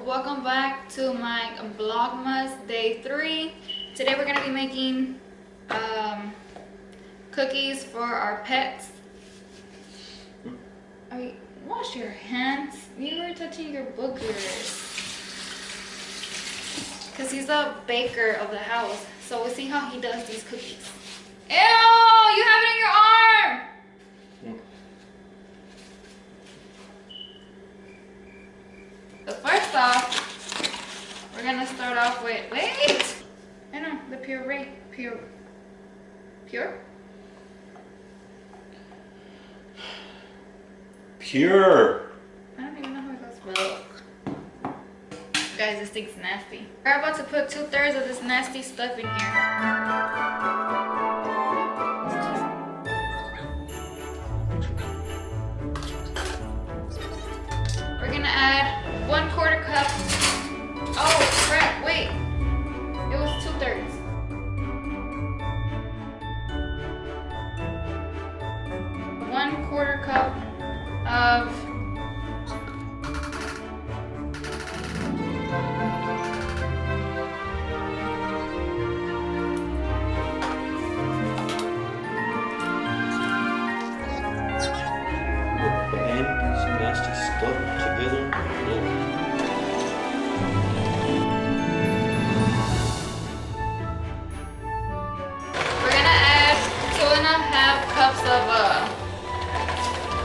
welcome back to my Vlogmas day 3. Today we're gonna be making cookies for our pets. Wash your hands. You were touching your boogers. Because he's the baker of the house. So we'll see how he does these cookies. Ew! You have it in your arm! So first off, we're gonna start off with, wait! I know, the puree. Pure? Pure! I don't even know how it goes. Ugh. Guys, this thing's nasty. We're about to put 2/3 of this nasty stuff in here. We're gonna add 1/4 cup. Oh crap, wait. It was 2/3. 1/4 cup of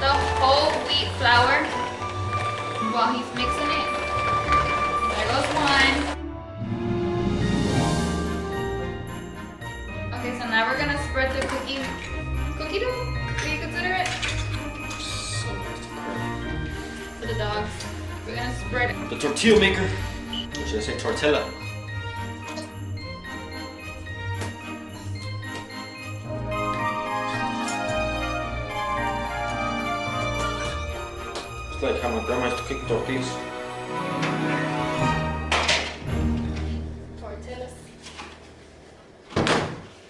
the whole wheat flour while he's mixing it. There goes one. Okay, so now we're gonna spread the cookie dough? Do you consider it? For the dogs. We're gonna spread it. The tortilla maker. Or should I say tortilla? Like how my grandma used to cook tortillas. Tortillas.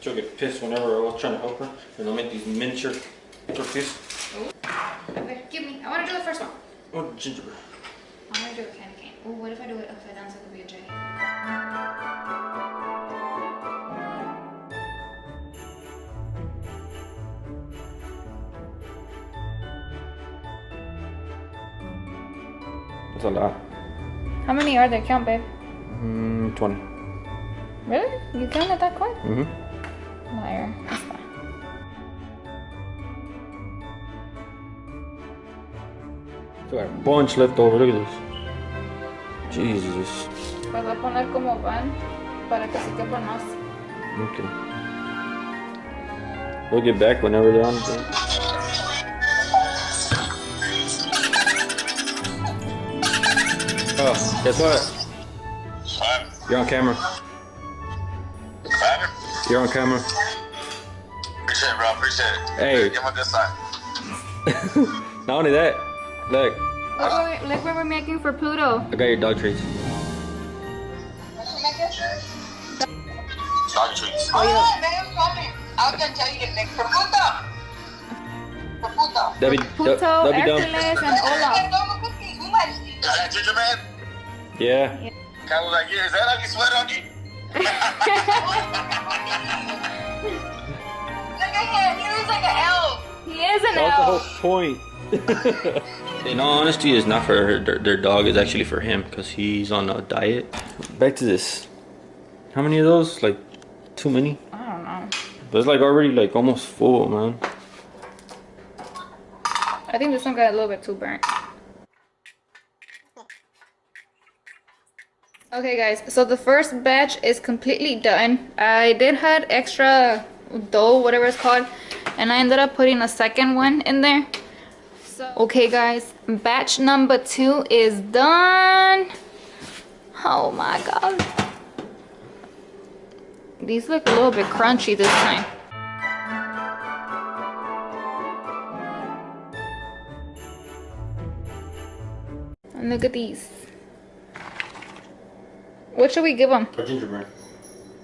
She'll get pissed whenever I was trying to help her, and I'll make these miniature tortillas. Ooh. Okay, give me. I want to do the first one. Oh, gingerbread. I want to do a candy cane. Oh, what if I do it upside down so it could be a J? That's a lot. How many are there? Count, babe. 20. Really? You counted that quick? Mm-hmm. Liar. That's fine. Still got a bunch left over. Look at this. Jesus. Pues voy a poner como van para que se quepa más. Okay. We'll get back whenever they're on. Oh, guess what? What? You're on camera. What? You're on camera. Appreciate it, bro. Appreciate it. Hey. Give him a good sign. Not only that, look, Look what we're making for Pluto. I got your dog treats. Dog treats. Oh, yeah. I was gonna tell you to make Perputo. That'd be Pluto, dumb. Hercules, and Olaf. Is that gingerbread? Yeah. Kind of like, yeah, is that how you sweat on you? Look at him, he looks like an elf. He is an That's the elf. whole point. In all honesty, it's not for their dog. It's actually for him because he's on a diet. Back to this. How many of those? Like too many? I don't know. But it's like already like almost full, man. I think this one got a little bit too burnt. Okay guys, so the first batch is completely done. I did have extra dough, whatever it's called, and I ended up putting a second one in there. So okay guys, batch number 2 is done. Oh my god. These look a little bit crunchy this time. And look at these. What should we give them? A gingerbread.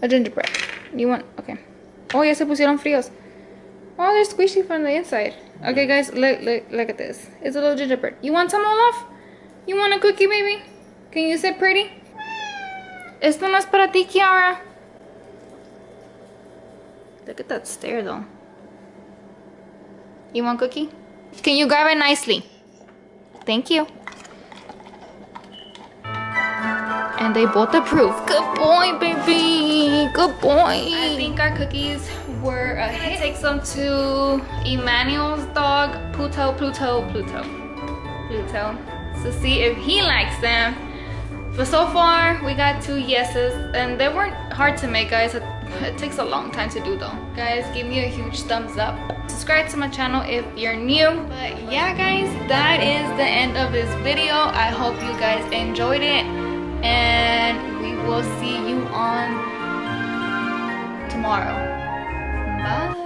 A gingerbread. You want? Okay. Oh, ya se pusieron fríos. Oh, they're squishy from the inside. Okay, guys, look at this. It's a little gingerbread. You want some, Olaf? You want a cookie, baby? Can you sit pretty? Esto no es para ti, Kiara. Look at that stare though. You want cookie? Can you grab it nicely? Thank you. And they both approve. Good boy, baby. Good boy. I think our cookies were a hit. Take some to Emmanuel's dog, Pluto, to see if he likes them. But so far, we got 2 yeses, and they weren't hard to make, guys. It takes a long time to do though. Guys, give me a huge thumbs up. Subscribe to my channel if you're new. But yeah, guys, that is the end of this video. I hope you guys enjoyed it, and we will see you on tomorrow. Bye.